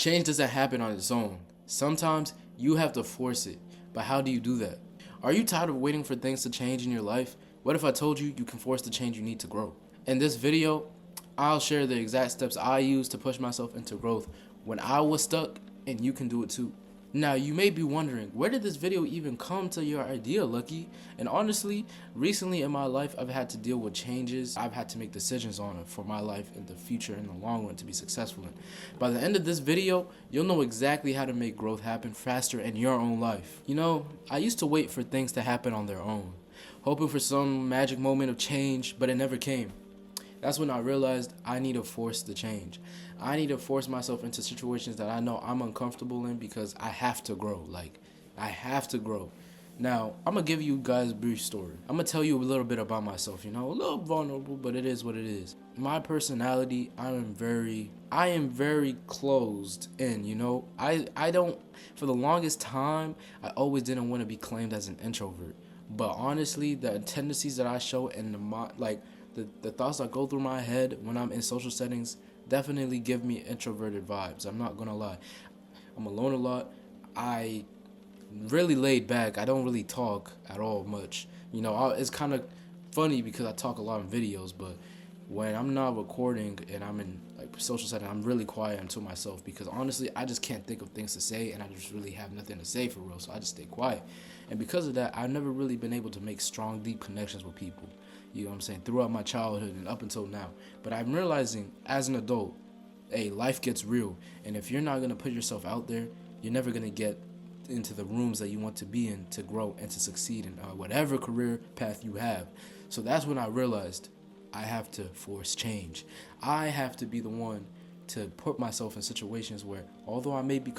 Change doesn't happen on its own. Sometimes you have to force it. But how do you do that? Are you tired of waiting for things to change in your life? What if I told you you can force the change you need to grow? In this video, I'll share the exact steps I used to push myself into growth when I was stuck, and you can do it too. Now, you may be wondering, where did this video even come to your idea, Lucky? And honestly, recently in my life, I've had to deal with changes. I've had to make decisions on it for my life in the future, in the long run, to be successful in. By the end of this video, you'll know exactly how to make growth happen faster in your own life. You know, I used to wait for things to happen on their own, hoping for some magic moment of change, but it never came. That's when I realized I need to force the change. I need to force myself into situations that I know I'm uncomfortable in because I have to grow. I have to grow. Now, I'm going to give you guys a brief story. I'm going to tell you a little bit about myself, a little vulnerable, but it is what it is. My personality, I am very closed in, I don't, for the longest time, I always didn't want to be claimed as an introvert. But honestly, the tendencies that I show and the thoughts that go through my head when I'm in social settings definitely give me introverted vibes. I'm not gonna lie. I'm alone a lot. I really laid back. I don't really talk at all much. It's kind of funny because I talk a lot in videos, but when I'm not recording and I'm in social setting, I'm really quiet unto myself because honestly, I just can't think of things to say and I just really have nothing to say for real. So I just stay quiet. And because of that, I've never really been able to make strong, deep connections with people. You know what I'm saying? Throughout my childhood and up until now. But I'm realizing as an adult, hey, life gets real. And if you're not going to put yourself out there, you're never going to get into the rooms that you want to be in to grow and to succeed in whatever career path you have. So that's when I realized I have to force change. I have to be the one to put myself in situations where, although I may be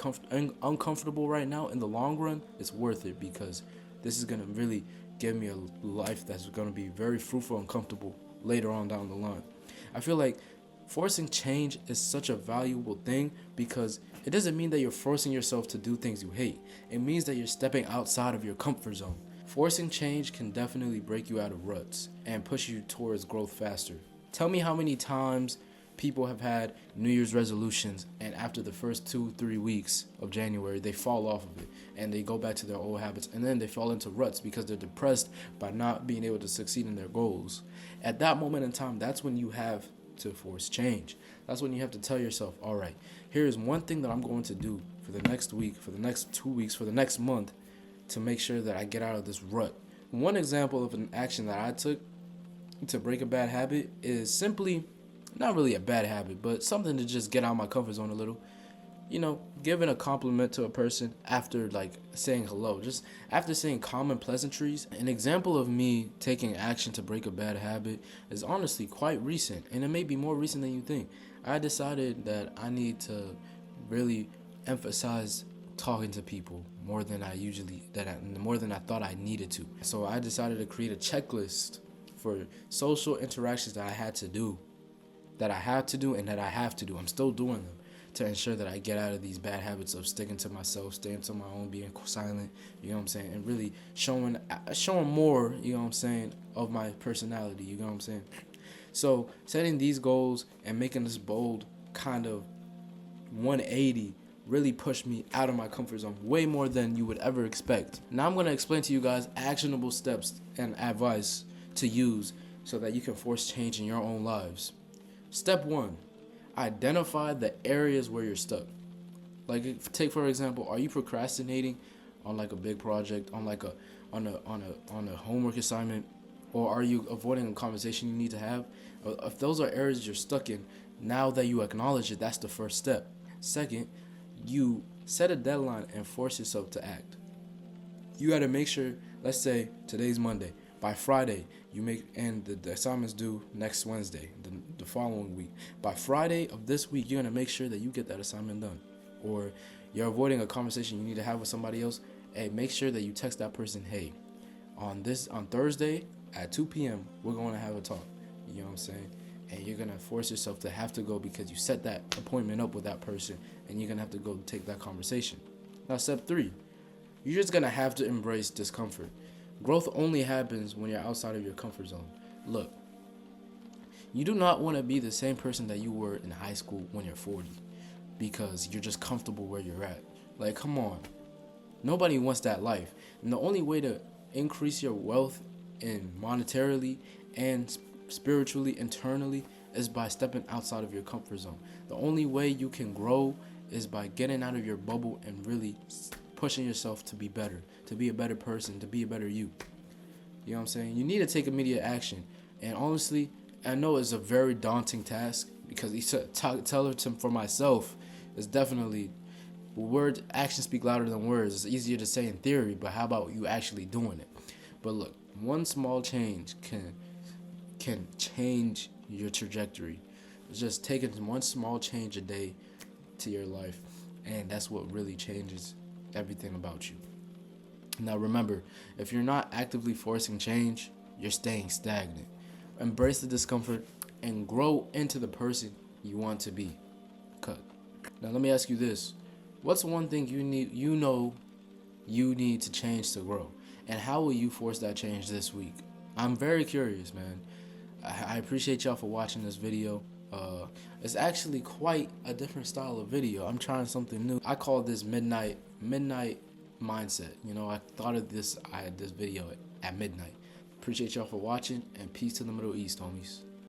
uncomfortable right now, in the long run, it's worth it because this is going to really give me a life that's going to be very fruitful and comfortable later on down the line. I feel like forcing change is such a valuable thing because it doesn't mean that you're forcing yourself to do things you hate. It means that you're stepping outside of your comfort zone. Forcing change can definitely break you out of ruts and push you towards growth faster. Tell me how many times people have had New Year's resolutions and after the first 2-3 weeks of January they fall off of it and they go back to their old habits and then they fall into ruts because they're depressed by not being able to succeed in their goals. At that moment in time, that's when you have to force change. That's when you have to tell yourself, all right, here's one thing that I'm going to do for the next week, for the next 2 weeks, for the next month to make sure that I get out of this rut. One example of an action that I took to break a bad habit is simply not really a bad habit, but something to just get out of my comfort zone a little. Giving a compliment to a person after saying hello, just after saying common pleasantries. An example of me taking action to break a bad habit is honestly quite recent, and it may be more recent than you think. I decided that I need to really emphasize talking to people more than I thought I needed to. So I decided to create a checklist for social interactions that I had to do and that I have to do. I'm still doing them to ensure that I get out of these bad habits of sticking to myself, staying to my own, being silent, and really showing more, of my personality, So setting these goals and making this bold kind of 180 really pushed me out of my comfort zone way more than you would ever expect. Now I'm going to explain to you guys actionable steps and advice to use so that you can force change in your own lives. Step 1, identify the areas where you're stuck. Take for example, are you procrastinating on a big project, on a homework assignment, or are you avoiding a conversation you need to have? If those are areas you're stuck in, now that you acknowledge it, that's the first step. Second, you set a deadline and force yourself to act. You got to make sure, let's say today's Monday, by Friday, the assignment's due next Wednesday, the following week. By Friday of this week, you're going to make sure that you get that assignment done. Or you're avoiding a conversation you need to have with somebody else. Hey, make sure that you text that person, hey, on Thursday at 2 p.m., we're going to have a talk. You know what I'm saying? And you're going to force yourself to have to go because you set that appointment up with that person and you're going to have to go take that conversation. Now, step 3, you're just going to have to embrace discomfort. Growth only happens when you're outside of your comfort zone. Look, you do not want to be the same person that you were in high school when you're 40. because you're just comfortable where you're at. Like, come on. Nobody wants that life. And the only way to increase your wealth and monetarily and spiritually, internally, is by stepping outside of your comfort zone. The only way you can grow is by getting out of your bubble and really pushing yourself to be better, to be a better person, to be a better you. You know what I'm saying? You need to take immediate action. And honestly, I know it's a very daunting task because tell it for myself is definitely words. Actions speak louder than words. It's easier to say in theory, but how about you actually doing it? But look, one small change can change your trajectory. It's just taking one small change a day to your life, and that's what really changes everything about you. Now remember, if you're not actively forcing change, you're staying stagnant. Embrace the discomfort and grow into the person you want to be. Cut. Now let me ask you this. What's one thing you need to change to grow? And how will you force that change this week? I'm very curious, man. I appreciate y'all for watching this video. It's actually quite a different style of video. I'm trying something new. I call this midnight mindset. You know, I had this video at midnight. Appreciate y'all for watching, and peace to the Middle East, homies.